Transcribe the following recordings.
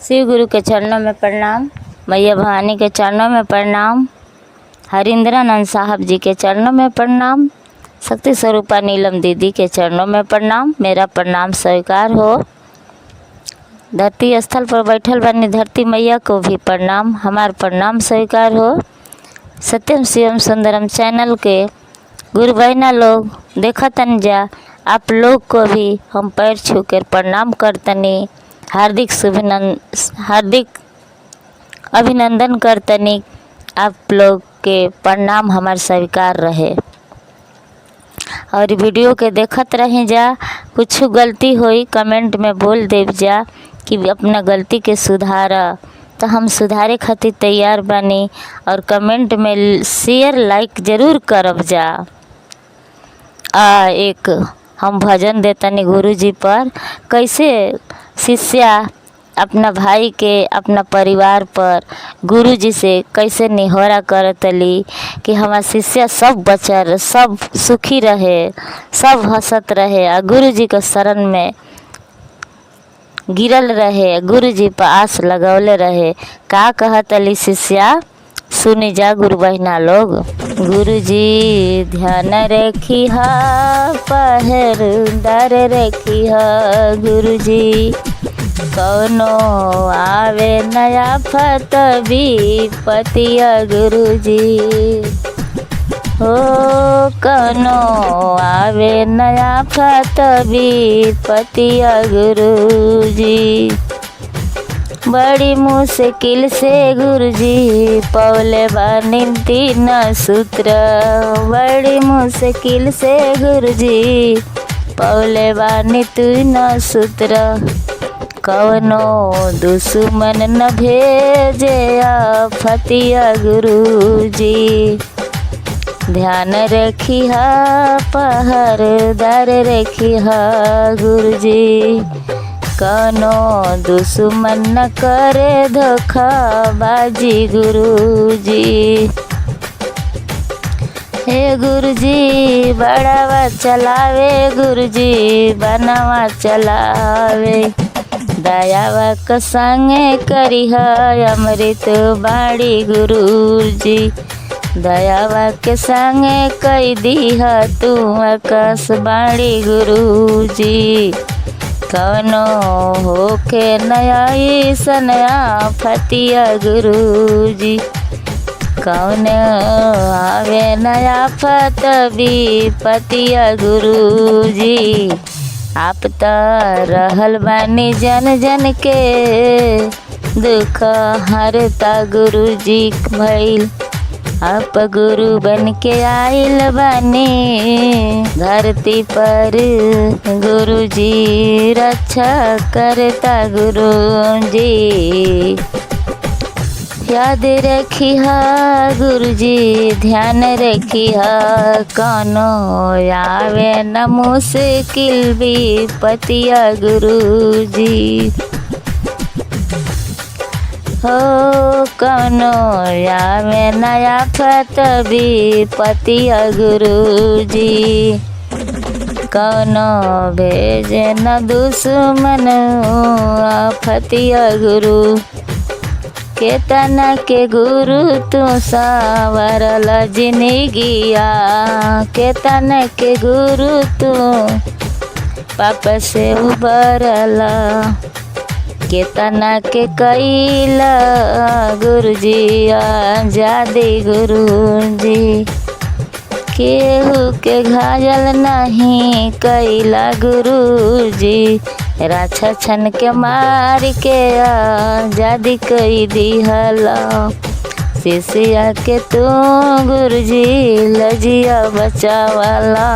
शिव गुरु के चरणों में प्रणाम, मैया भवानी के चरणों में प्रणाम, हरिंद्रानंद साहब जी के चरणों में प्रणाम, शक्ति स्वरूपा नीलम दीदी के चरणों में प्रणाम। मेरा प्रणाम स्वीकार हो। धरती स्थल पर बैठल बनी धरती मैया को भी प्रणाम, हमार प्रणाम स्वीकार हो। सत्यम शिवम सुंदरम चैनल के गुरु बहना लोग देखतन जा, आप लोग को भी हम पैर छू कर प्रणाम करतनी, हार्दिक अभिनंदन करतनी। आप लोग के प्रणाम हमार स्वीकार रहे और वीडियो के देखत रहें जा। कुछ गलती होई कमेंट में बोल देव जा कि अपना गलती के सुधारा, तो हम सुधारे खातिर तैयार बनी और कमेंट में शेयर लाइक ज़रूर करब जा। एक हम भजन देतनी गुरु जी पर, कैसे शिष्या अपना भाई के अपना परिवार पर गुरु जी से कैसे निहोरा करतली कि हमार शिष्या सब बचा सब सुखी रहे, सब हंसत रहे और गुरु जी के शरण में गिरल रहे, गुरु जी पर आस लगौले रहे। का कहतली शिष्या, सुनी जा गुरु बहना लोग। गुरु जी ध्यान रखी हा, पहरेदार रखी हा, गुरु जी कौनो आवे नया फत विपतिया, गुरु जी हो कौनो आवे नया फत विपतिया, गुरु जी बड़ी मुश्किल से गुरुजी पौले बानी 3 सूत्र, बड़ी मुश्किल से गुरुजी पौले बानी 3 सूत्र। कौनो दुश्मन न भेजे आफतिया, गुरुजी ध्यान रखी हा, पहरेदार रखी हा, गुरुजी कौनो दुश्मन न करे धोखा बाजी, गुरुजी हे गुरुजी बड़ावा चलावे, गुरुजी बनावा चलावे, दयावा क संगे करिह अमृत बाड़ी, गुरुजी दयावा के संगे कई दीह तू आकाश बाड़ी, गुरुजी कौनो होके नया सनया फतिया, गुरुजी कौनो आवे नया फत विपतिया, गुरुजी आप त रहल बानी जन जन के दुख हरता, गुरुजी भइल आप गुरु बन के आइल बानी धरती पर, गुरुजी रक्षा करता, गुरुजी याद रखी हा, गुरुजी ध्यान रखी हा, कौनो आवे न मुश्किल विपतिया, गुरुजी हो कौनो आवे नया फत विपतिया, गुरुजी कौनो भेजे न दुश्मन आफतिया, गुरु केतना के गुरु तू संवरल जिंदगिया, केतना के गुरु तू पाप से उबरला, केतना के कैला गुरुजी आजादी, गुरुजी केहू के घायल नहीं कैला, गुरुजी राक्षसन के मार के आजादी कई दिहला, शिष्या के तू गुरुजी लजिया बचावाला,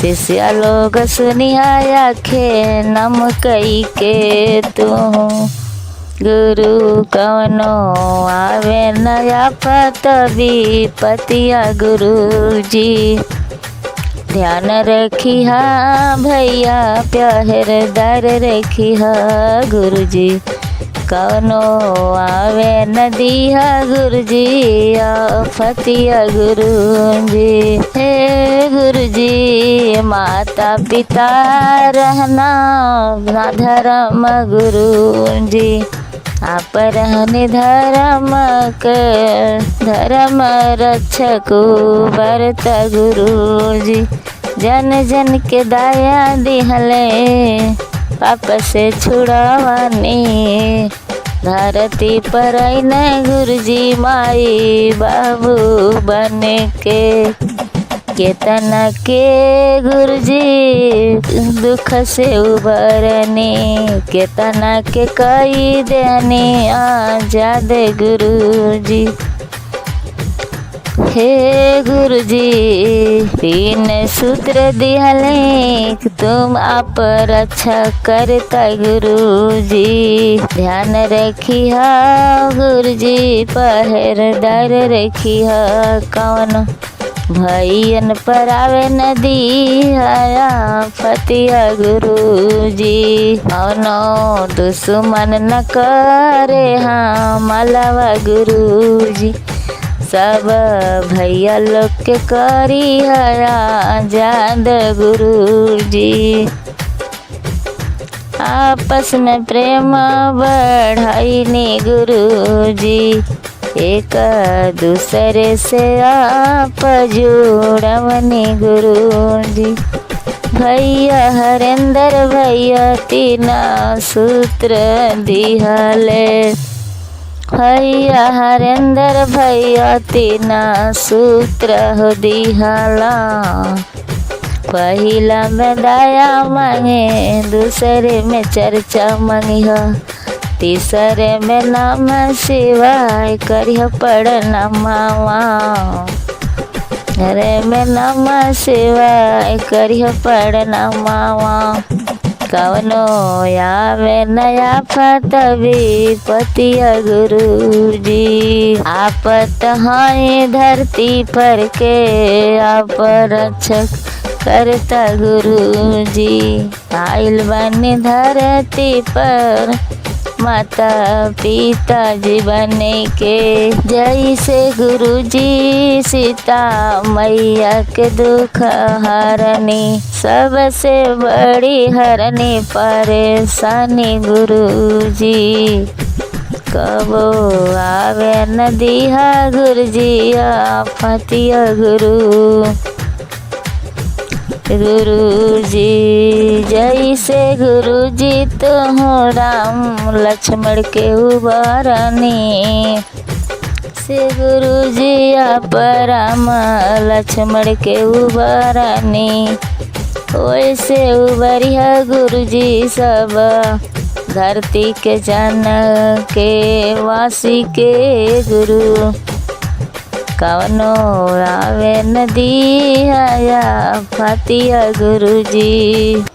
शिष्या लोग सुनिया खे नम कई के तू गुरु कौनो आवे नया फत विपतिया, गुरुजी ध्यान रखी हा भैया, पहरेदार रखी हा, गुरुजी कवनो आवे नदिया गुरुजी आफतिया गुरुजी। हे गुरुजी माता पिता रहना ना धर्म गुरुजी। आप रहने धर्म के धर्म रक्षक बरता गुरुजी। जन जन के दया दिहले पाप से छुड़ावानी। धरती पर आईने गुरुजी माई बाबू बन के। केतना के गुरुजी दुख से उबरने। केतना के कई देने आजाद गुरुजी। हे गुरुजी तीन सूत्र दिहले तुम आप रक्षा करता गुरुजी। ध्यान रखिया गुरुजी पहरेदार रखिया। कौन भैयन पर आवे नदी आया फतिया गुरुजी। कौनो दुश्मन न करे हाँ मलावा गुरुजी। सब भैया लोग के करी हरा जाद गुरुजी। आपस में प्रेम बढ़ाईनी गुरुजी। एक दूसरे से आप जुड़वनी गुरुजी। भैया हरेंद्र भैया तीना सूत्र दिहले। भैया हरेंद्र भैया तीना सूत्र हो दिहला। पहिला में दया मांगे दूसरे में चर्चा मांगिह। तीसरे में नाम शिवाय करिह पढ़ना मावा। अरे में नाम शिवाय करिह पढ़ना मावा। कवनो आवे नया फतवी पतिया गुरुजी। आपत है धरती पर के आप रक्षक करता गुरुजी। आइल बनी धरती पर माता पिता जी बने के। जैसे गुरुजी सीता मैया के दुख हरनी। सबसे बड़ी हरनी परेशानी गुरुजी। कबो आवे नदिया गुरुजी आफतिया गुरुजी। जैसे गुरुजी तुम राम लक्ष्मण के उबारनी। से गुरुजी आप राम लक्ष्मण के उबारनी। वैसे उबरिया गुरुजी सब धरती के जन के वासी के गुरु। कवनो आवे नदी आया फतिया गुरुजी।